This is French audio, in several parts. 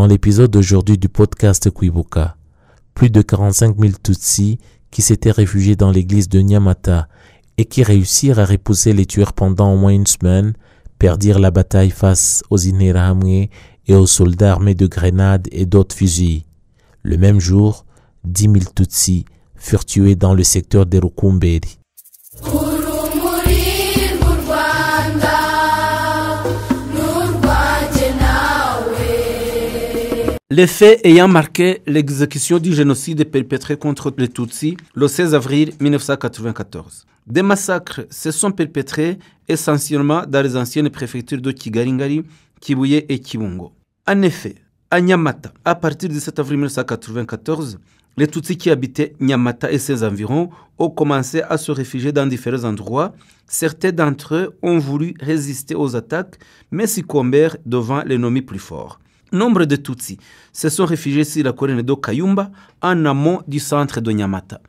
Dans l'épisode d'aujourd'hui du podcast Kwibuka, plus de 45 000 Tutsis qui s'étaient réfugiés dans l'église de Nyamata et qui réussirent à repousser les tueurs pendant au moins une semaine, perdirent la bataille face aux Interahamwe et aux soldats armés de grenades et d'autres fusils. Le même jour, 10 000 Tutsis furent tués dans le secteur de Rukumberi. Les faits ayant marqué l'exécution du génocide perpétré contre les Tutsis le 16 avril 1994. Des massacres se sont perpétrés essentiellement dans les anciennes préfectures de Kigalingari, Kibuye et Kibungo. En effet, à Nyamata, à partir du 7 avril 1994, les Tutsis qui habitaient Nyamata et ses environs ont commencé à se réfugier dans différents endroits. Certains d'entre eux ont voulu résister aux attaques, mais succombèrent devant l'ennemi plus fort. Nombre de Tutsis se sont réfugiés sur la colline de Kayumba, en amont du centre de Nyamata.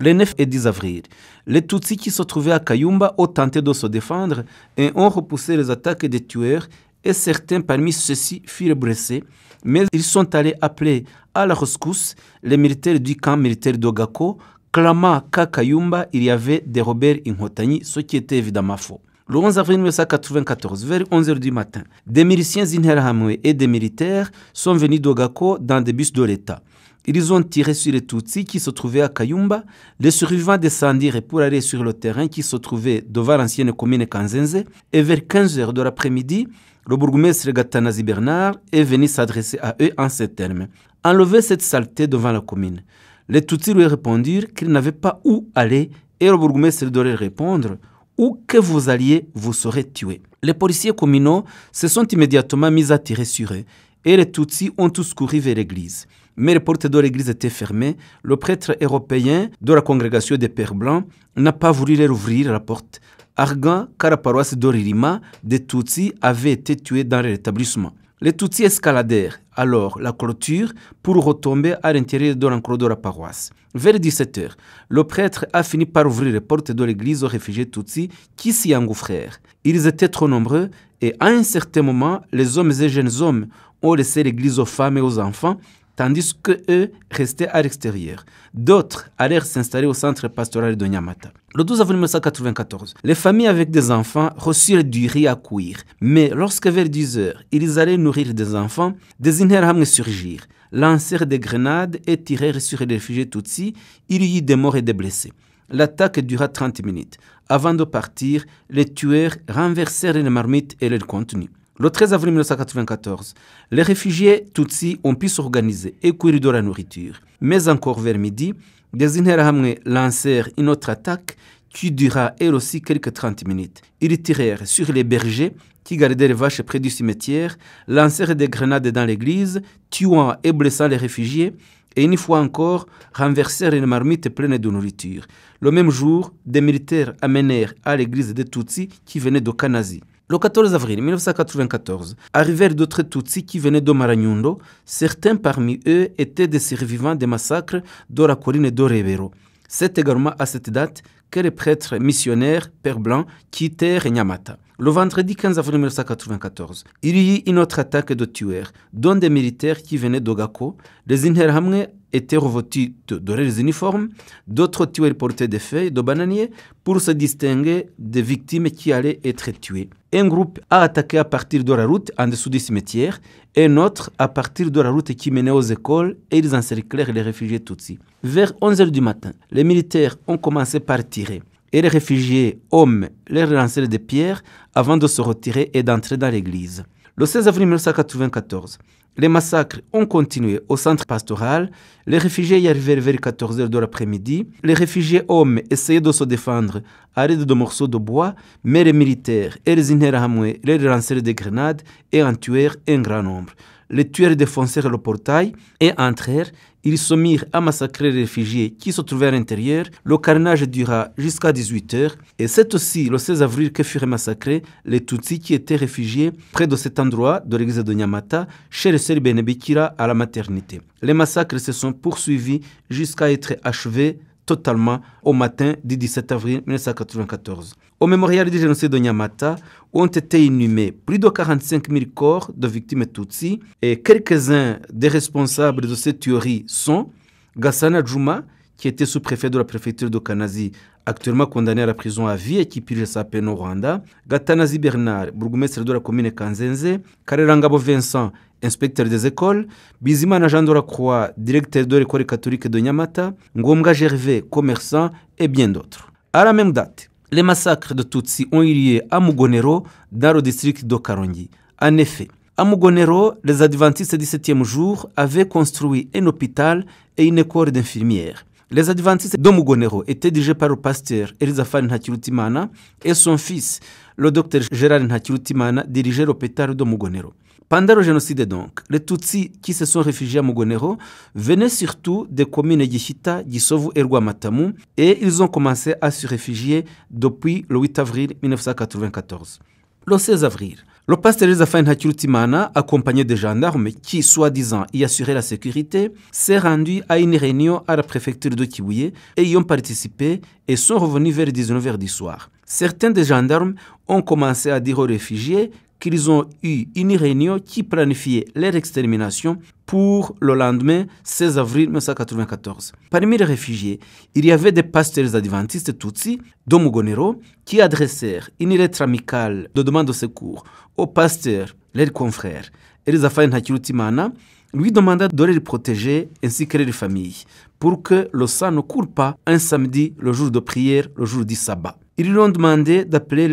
Le 9 et 10 avril, les Tutsis qui se trouvaient à Kayumba ont tenté de se défendre et ont repoussé les attaques des tueurs, et certains parmi ceux-ci furent blessés, mais ils sont allés appeler à la rescousse les militaires du camp militaire d'Ogako, clamant qu'à Kayumba il y avait des rebelles Inhotanyi, ce qui était évidemment faux. Le 11 avril 1994, vers 11h du matin, des miliciens Interahamwe et des militaires sont venus d'Ogako dans des bus de l'État. Ils ont tiré sur les Tutsis qui se trouvaient à Kayumba. Les survivants descendirent pour aller sur le terrain qui se trouvait devant l'ancienne commune Kanzenze. Et vers 15h de l'après-midi, le bourgmestre Gatanazi Bernard est venu s'adresser à eux en ces termes. Enlevez cette saleté devant la commune. Les Tutsis lui répondirent qu'ils n'avaient pas où aller et le bourgmestre devait répondre: où que vous alliez, vous serez tués. Les policiers communaux se sont immédiatement mis à tirer sur eux et les Tutsis ont tous couru vers l'église. Mais les portes de l'église étaient fermées. Le prêtre européen de la congrégation des Pères Blancs n'a pas voulu leur ouvrir la porte, arguant qu'à la paroisse d'Oririma, des Tutsis avaient été tués dans l'établissement. Les Tutsis escaladèrent alors la clôture pour retomber à l'intérieur de l'enclos de la paroisse. Vers 17h, le prêtre a fini par ouvrir les portes de l'église aux réfugiés Tutsis qui s'y engouffrèrent. Ils étaient trop nombreux et à un certain moment, les hommes et jeunes hommes ont laissé l'église aux femmes et aux enfants, tandis qu'eux restaient à l'extérieur. D'autres allèrent s'installer au centre pastoral de Nyamata. Le 12 avril 1994, les familles avec des enfants reçurent du riz à cuire. Mais lorsque vers 10h, ils allaient nourrir des enfants, des Interahamwe surgirent, lancèrent des grenades et tirèrent sur les réfugiés Tutsis. Il y eut des morts et des blessés. L'attaque dura 30 minutes. Avant de partir, les tueurs renversèrent les marmites et leur contenu. Le 13 avril 1994, les réfugiés Tutsis ont pu s'organiser et cuire de la nourriture. Mais encore vers midi, des Interahamwe lancèrent une autre attaque qui dura elle aussi quelques 30 minutes. Ils tirèrent sur les bergers qui gardaient les vaches près du cimetière, lancèrent des grenades dans l'église, tuant et blessant les réfugiés, et une fois encore, renversèrent une marmite pleine de nourriture. Le même jour, des militaires amenèrent à l'église des Tutsis qui venaient de Kanazi. Le 14 avril 1994, arrivèrent d'autres Tutsis qui venaient de Maranyundo. Certains parmi eux étaient des survivants des massacres de la colline de Rebero. C'est également à cette date que les prêtres missionnaires Pères Blancs quittèrent Nyamata. Le vendredi 15 avril 1994, il y eut une autre attaque de tueurs, dont des militaires qui venaient d'Ogako. Les Interahamwe étaient revêtus de leurs uniformes, d'autres tueurs portaient des feuilles de bananier pour se distinguer des victimes qui allaient être tuées. Un groupe a attaqué à partir de la route en dessous du cimetière, et un autre à partir de la route qui menait aux écoles, et ils encerclèrent les réfugiés Tutsis. Vers 11h du matin, les militaires ont commencé par tirer, et les réfugiés hommes leur lancèrent des pierres avant de se retirer et d'entrer dans l'église. Le 16 avril 1994, les massacres ont continué au centre pastoral. Les réfugiés y arrivèrent vers 14h de l'après-midi. Les réfugiés hommes essayaient de se défendre à l'aide de morceaux de bois, mais les militaires et les Interahamwe leur lancèrent des grenades et en tuèrent un grand nombre. Les tueurs défoncèrent le portail et entrèrent. Ils se mirent à massacrer les réfugiés qui se trouvaient à l'intérieur. Le carnage dura jusqu'à 18h. Et c'est aussi le 16 avril que furent massacrés les Tutsis qui étaient réfugiés près de cet endroit de l'église de Nyamata, chez le Sœur Benebikira à la maternité. Les massacres se sont poursuivis jusqu'à être achevés totalement au matin du 17 avril 1994. Au mémorial du génocide de Nyamata ont été inhumés plus de 45 000 corps de victimes Tutsi et quelques-uns des responsables de cette tuerie sont Gassana Djouma, qui était sous-préfet de la préfecture de Kanazi, actuellement condamné à la prison à vie et qui purge sa peine au Rwanda, Gatanazi Bernard, bourgmestre de la commune Kanzenze, Karerangabo Vincent, inspecteur des écoles, Bizimana Jean de la Croix, directeur de l'école catholique de Nyamata, Ngomga Gervais, commerçant et bien d'autres. À la même date, les massacres de Tutsi ont eu lieu à Mugonero, dans le district de Karongi. En effet, à Mugonero, les adventistes du 7e jour avaient construit un hôpital et une école d'infirmières. Les adventistes de Mugonero étaient dirigés par le pasteur Elizafani Ntakirutimana et son fils, le docteur Gérard Ntakirutimana, dirigeait l'hôpital de Mugonero. Pendant le génocide donc, les Tutsis qui se sont réfugiés à Mugonero venaient surtout des communes Gishita, Gisovu et Rwamatamu et ils ont commencé à se réfugier depuis le 8 avril 1994. Le 16 avril, le pasteur Elizafani Ntakirutimana, accompagné des gendarmes qui, soi-disant, y assuraient la sécurité, s'est rendu à une réunion à la préfecture de Kibuye et y ont participé et sont revenus vers 19h du soir. Certains des gendarmes ont commencé à dire aux réfugiés qu'ils ont eu une réunion qui planifiait leur extermination pour le lendemain 16 avril 1994. Parmi les réfugiés, il y avait des pasteurs adventistes Tutsi de Mugonero qui adressèrent une lettre amicale de demande de secours au pasteur, leur confrère, Elizafani Ntakirutimana, lui demanda de les protéger ainsi que les familles pour que le sang ne coule pas un samedi, le jour de prière, le jour du sabbat. Ils lui ont demandé d'appeler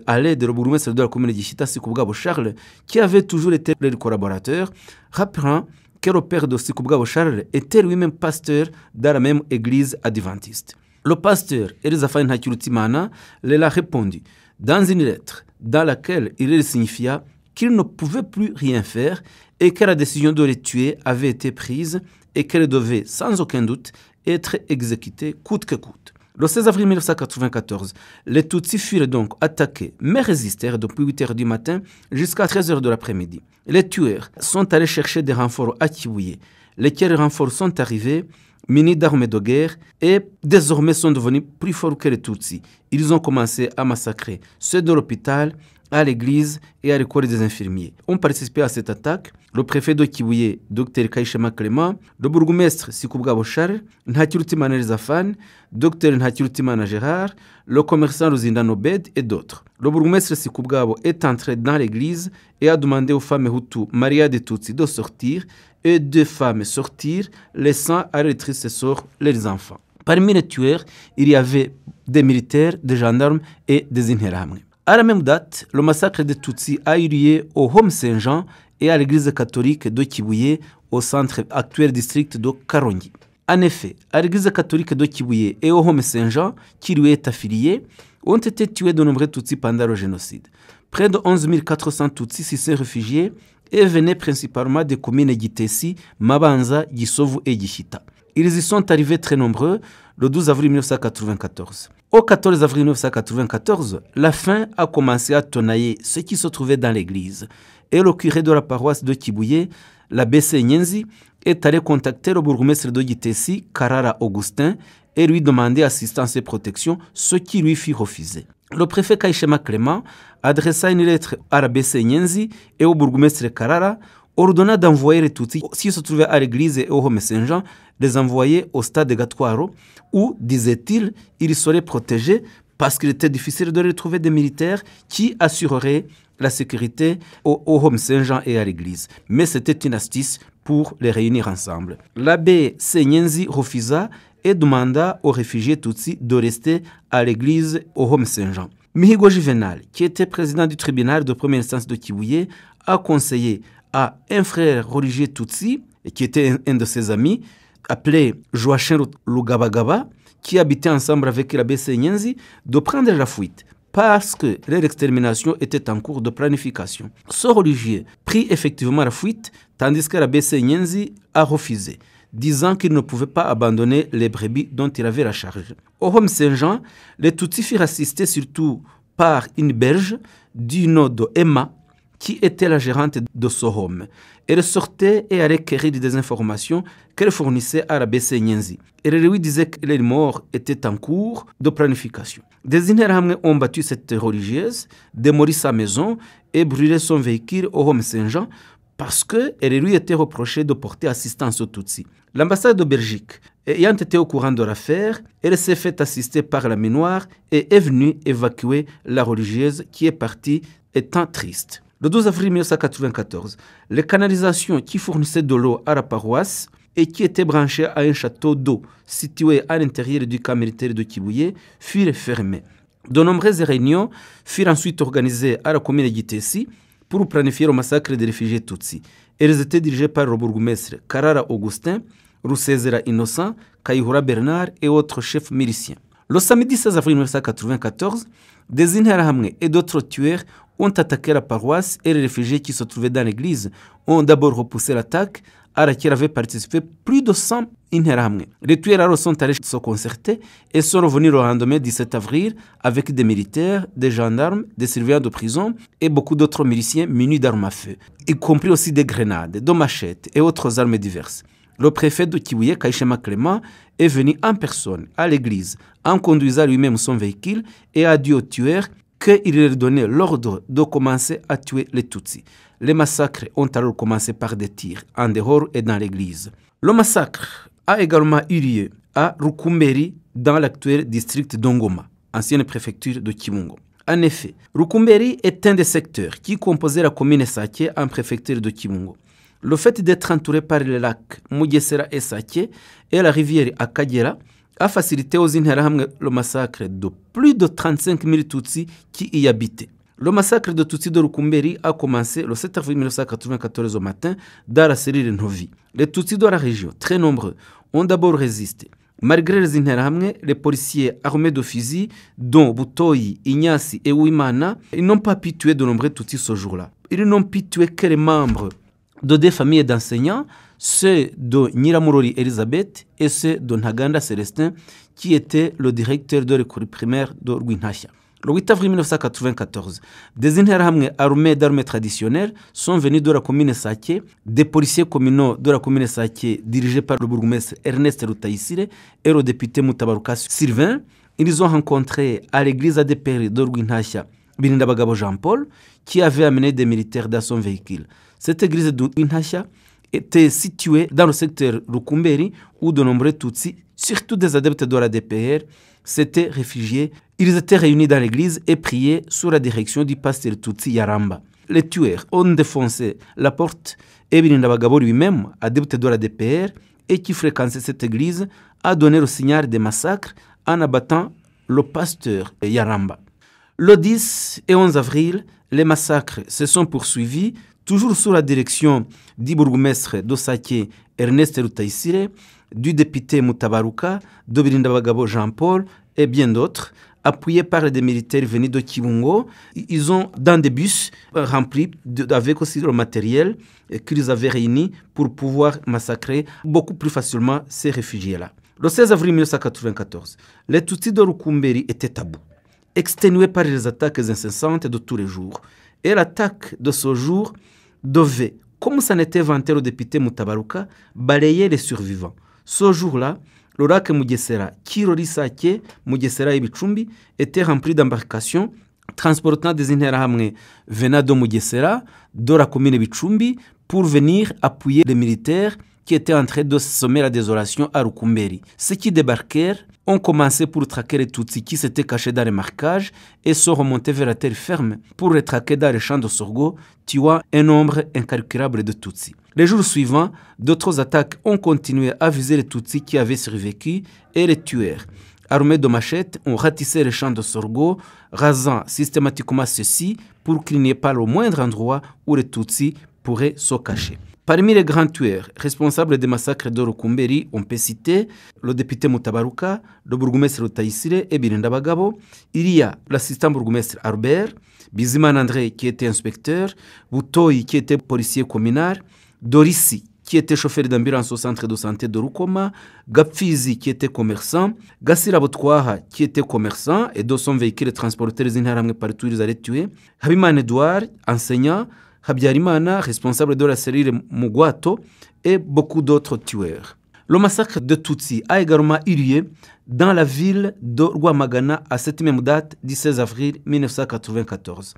à l'aide le bourgmestre de la commune de Gishita, Sikubwabo Charles, qui avait toujours été leur collaborateur, rappelant que le père de Sikubwabo Charles était lui-même pasteur dans la même église adventiste. Le pasteur Elizafani Ntakirutimana leur a répondu dans une lettre dans laquelle il leur signifia qu'il ne pouvait plus rien faire et que la décision de les tuer avait été prise et qu'elle devait sans aucun doute être exécutée coûte que coûte. Le 16 avril 1994, les Tutsis furent donc attaqués, mais résistèrent depuis 8h du matin jusqu'à 13h de l'après-midi. Les tueurs sont allés chercher des renforts à Kibuye. Lesquels renforts sont arrivés, munis d'armes de guerre, et désormais sont devenus plus forts que les Tutsis. Ils ont commencé à massacrer ceux de l'hôpital, à l'église et à l'école des infirmiers. Ont participé à cette attaque le préfet de Kibuye, Dr Kayishema Clément, le bourgmestre Sikubwabo Charles, Ntakirutimana Elizafani, Dr Ntakirutimana Gérard, le commerçant Ruzindana Obed et d'autres. Le bourgmestre Sikubwabo est entré dans l'église et a demandé aux femmes Hutu Maria de Tutsi de sortir et 2 femmes sortir, laissant à leurs tristes sœurs leurs enfants. Parmi les tueurs, il y avait des militaires, des gendarmes et des Interahamwe. À la même date, le massacre des Tutsis a eu lieu au Home Saint-Jean et à l'église catholique de Kibuye, au centre actuel district de Karongi. En effet, à l'église catholique de Kibuye et au Home Saint-Jean, qui lui est affilié, ont été tués de nombreux Tutsis pendant le génocide. Près de 11 400 Tutsis s'y sont réfugiés et venaient principalement des communes Gitesi, Mabanza, Gisovu et Gishita. Ils y sont arrivés très nombreux le 12 avril 1994. Au 14 avril 1994, la faim a commencé à tenailler ceux qui se trouvaient dans l'église. Et le curé de la paroisse de Kibuye, l'abbé Nyenzi, est allé contacter le bourgmestre de Gitesi, Karara Augustin, et lui demander assistance et protection, ce qui lui fut refusé. Le préfet Kayishema Clément adressa une lettre à l'abbé Nyenzi et au bourgmestre Karara, ordonna d'envoyer les Tutsis qui se trouvaient à l'église et au Home Saint-Jean, les envoyer au stade de Gatwaro, où, disait-il, ils seraient protégés parce qu'il était difficile de retrouver des militaires qui assureraient la sécurité au Home Saint-Jean et à l'église. Mais c'était une astuce pour les réunir ensemble. L'abbé Nyenzi refusa et demanda aux réfugiés Tutsis de rester à l'église au Home Saint-Jean. Mihigo Juvenal, qui était président du tribunal de première instance de Kibuye, a conseillé à un frère religieux Tutsi, qui était un de ses amis, appelé Joachim Lugabagaba, qui habitait ensemble avec l'abbé Nyenzi, de prendre la fuite parce que leur extermination était en cours de planification. Ce religieux prit effectivement la fuite, tandis que l'abbé Nyenzi a refusé, disant qu'il ne pouvait pas abandonner les brebis dont il avait la charge. Au Home Saint-Jean, les Tutsis furent assistés surtout par une berge du nom de Emma, qui était la gérante de ce home. Elle sortait et allait requérir des informations qu'elle fournissait à la BC Nyenzi. Elle lui disait que les morts étaient en cours de planification. Des Interahamwe ont battu cette religieuse, démoli sa maison et brûlé son véhicule au home Saint-Jean parce qu'elle lui était reprochée de porter assistance aux Tutsis. L'ambassade de Belgique, ayant été au courant de l'affaire, elle s'est fait assister par la Minoire et est venue évacuer la religieuse qui est partie étant triste. Le 12 avril 1994, les canalisations qui fournissaient de l'eau à la paroisse et qui étaient branchées à un château d'eau situé à l'intérieur du camp militaire de Kibuye furent fermées. De nombreuses réunions furent ensuite organisées à la commune de Gitesi pour planifier le massacre des réfugiés Tutsis. Elles étaient dirigées par le bourgmestre Karara Augustin, Rusezera Innocent, Kayihura Bernard et autres chefs miliciens. Le samedi 16 avril 1994, des Interahamwe et d'autres tueurs ont attaqué la paroisse et les réfugiés qui se trouvaient dans l'église ont d'abord repoussé l'attaque à laquelle avaient participé plus de 100 Interahamwe. Les tueurs alors sont allés se concerter et sont revenus le lendemain 17 avril avec des militaires, des gendarmes, des surveillants de prison et beaucoup d'autres miliciens munis d'armes à feu, y compris aussi des grenades, de machettes et autres armes diverses. Le préfet de Kibuye, Kaishema Clément, est venu en personne à l'église en conduisant lui-même son véhicule et a dit aux tueurs qu'il leur donnait l'ordre de commencer à tuer les Tutsis. Les massacres ont alors commencé par des tirs en dehors et dans l'église. Le massacre a également eu lieu à Rukumberi dans l'actuel district d'Ongoma, ancienne préfecture de Kibungo. En effet, Rukumberi est un des secteurs qui composait la commune Sake en préfecture de Kibungo. Le fait d'être entouré par les lacs Mugesera et Sake et la rivière Akagera a facilité aux Interahamwe le massacre de plus de 35 000 Tutsis qui y habitaient. Le massacre de Tutsis de Rukumberi a commencé le 7 avril 1994 au matin dans la cellule Novi. Les Tutsis de la région, très nombreux, ont d'abord résisté. Malgré les Interahamwe, les policiers armés de fusils, dont Butoyi, Inyasi et Ouimana, ils n'ont pas pu tuer de nombreux Tutsis ce jour-là. Ils n'ont pu tuer que les membres de des familles d'enseignants, ceux de Nyiramurori Elisabeth et ceux de Ntaganda Célestin, qui était le directeur de l'école primaire de Rwintashya. Le 8 avril 1994, des Interahamwe armés d'armes traditionnelles sont venus de la commune Sake, des policiers communaux de la commune Sake dirigés par le bourgmestre Ernest Rutayisire et le député Mutabaruka Sylvain. Ils ont rencontré à l'église ADPR de Rwintashya Birindabagabo Jean-Paul, qui avait amené des militaires dans son véhicule. Cette église de Rwintashya était située dans le secteur Rukumberi où de nombreux Tutsis, surtout des adeptes de la DPR, s'étaient réfugiés. Ils étaient réunis dans l'église et priaient sous la direction du pasteur Tutsi Yaramba. Les tueurs ont défoncé la porte et Birindabagabo lui-même, adepte de la DPR et qui fréquentait cette église, a donné le signal des massacres en abattant le pasteur Yaramba. Le 10 et 11 avril, les massacres se sont poursuivis, toujours sous la direction du bourgmestre d'Osake Ernest Rutayisire, du député Mutabaruka, de Birindabagabo Jean-Paul et bien d'autres, appuyés par des militaires venus de Kibungo. Ils ont dans des bus remplis avec aussi le matériel qu'ils avaient réuni pour pouvoir massacrer beaucoup plus facilement ces réfugiés-là. Le 16 avril 1994, les Tutsis de Rukumberi étaient à bout, exténués par les attaques incessantes de tous les jours. Et l'attaque de ce jour devait, comme ça n'était vanté le député Mutabaruka, balayer les survivants. Ce jour-là, le lac Mugesera, qui relie Sake, Mugesera et Bichumbi, était rempli d'embarcations transportant des Interahamwe venant de Mugesera, de la commune Bichumbi, pour venir appuyer les militaires qui étaient en train de semer la désolation à Rukumberi. Ceux qui débarquèrent ont commencé pour traquer les Tutsis qui s'étaient cachés dans les marquages et sont remontés vers la terre ferme pour les traquer dans les champs de sorgho, tuant un nombre incalculable de Tutsis. Les jours suivants, d'autres attaques ont continué à viser les Tutsis qui avaient survécu et les tueurs, armés de machettes, ont ratissé les champs de sorgho, rasant systématiquement ceux-ci pour qu'il n'y ait pas le moindre endroit où les Tutsis pourraient se cacher. Parmi les grands tueurs responsables des massacres de Rukumberi, on peut citer le député Mutabaruka, le bourgmestre Rutayisire et Birindabagabo. Il y a l'assistant bourgmestre Albert, Bizimana André qui était inspecteur, Butoyi qui était policier communal, Dorissi qui était chauffeur d'ambulance au centre de santé de Rukoma, Gapfizi qui était commerçant, Gasirabotwaha qui était commerçant et dans son véhicule transportait les Interahamwe partout ils allaient tuer, Habimana Edouard, enseignant, Habyarimana, responsable de la cellule Mugwato, et beaucoup d'autres tueurs. Le massacre de Tutsi a également eu lieu dans la ville de Rwamagana à cette même date du 16 avril 1994.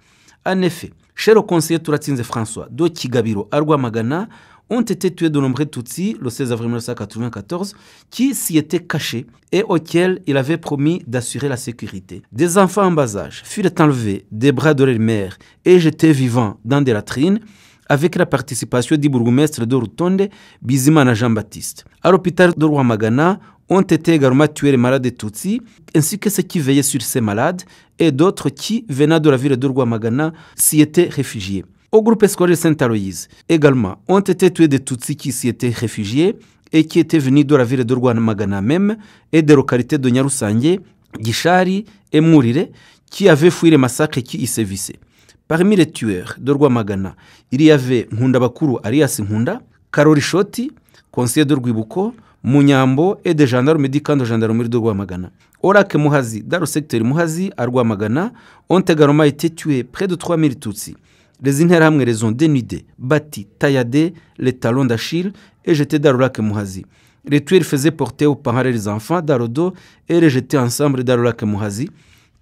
En effet, chez le conseiller Turatsinze François de Kigabiro à Rwamagana, ont été tués de nombreux Tutsis le 16 avril 1994 qui s'y étaient cachés et auxquels il avait promis d'assurer la sécurité. Des enfants en bas âge furent enlevés des bras de leur mère et jetés vivants dans des latrines avec la participation du bourgmestre de Rutonde, Bizimana Jean-Baptiste. À l'hôpital de Rwamagana, ont été également tués les malades Tutsis, ainsi que ceux qui veillaient sur ces malades et d'autres qui, venant de la ville de Rwamagana, s'y étaient réfugiés. Au groupe scolaire Saint-Aloïse, également, ont été tués des Tutsis qui s'y étaient réfugiés et qui étaient venus de la ville de Rwamagana même et des localités de Nyarusange, Gishari et Mourire, qui avaient fui les massacres qui y sévissaient. Parmi les tueurs de Rwamagana, il y avait Nkunda Bakuru alias Nkunda, Karori Shoti, conseiller de Rwibuko, Munyambo et des gendarmes du camp de gendarmerie de Rwamagana. Au lac Muhazi, dans le secteur Muhazi à Rwamagana, ont également été tués près de 3000 Tutsis. Les Interahamwe les ont dénudés, bâtis, tailladés, les talons d'Achille et jetés dans le lac Muhazi. Les tueurs faisaient porter aux parents les enfants dans le dos et les jeter ensemble dans le lac Muhazi,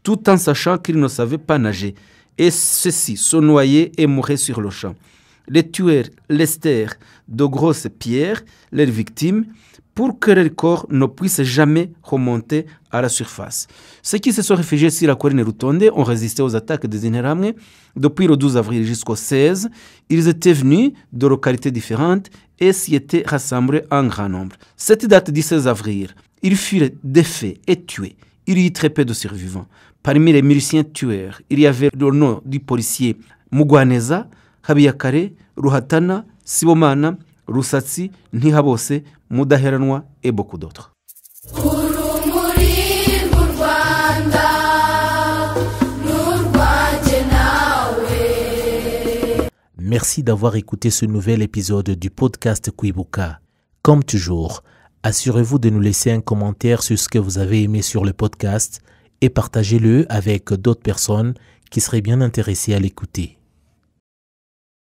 tout en sachant qu'ils ne savaient pas nager. Et ceux-ci se noyaient et mouraient sur le champ. Les tueurs lestèrent de grosses pierres leurs victimes pour que leur corps ne puisse jamais remonter à la surface. Ceux qui se sont réfugiés sur la colline Rutonde ont résisté aux attaques des Interahamwe depuis le 12 avril jusqu'au 16. Ils étaient venus de localités différentes et s'y étaient rassemblés en grand nombre. Cette date du 16 avril, ils furent défaits et tués. Il y eut très peu de survivants. Parmi les miliciens tueurs, il y avait le nom du policier Mugwaneza, Habiyakare, Ruhatana, Sibomana, Rusatsi, Ntihabose, Mudaheranwa et beaucoup d'autres. Merci d'avoir écouté ce nouvel épisode du podcast Kwibuka. Comme toujours, assurez-vous de nous laisser un commentaire sur ce que vous avez aimé sur le podcast et partagez-le avec d'autres personnes qui seraient bien intéressées à l'écouter.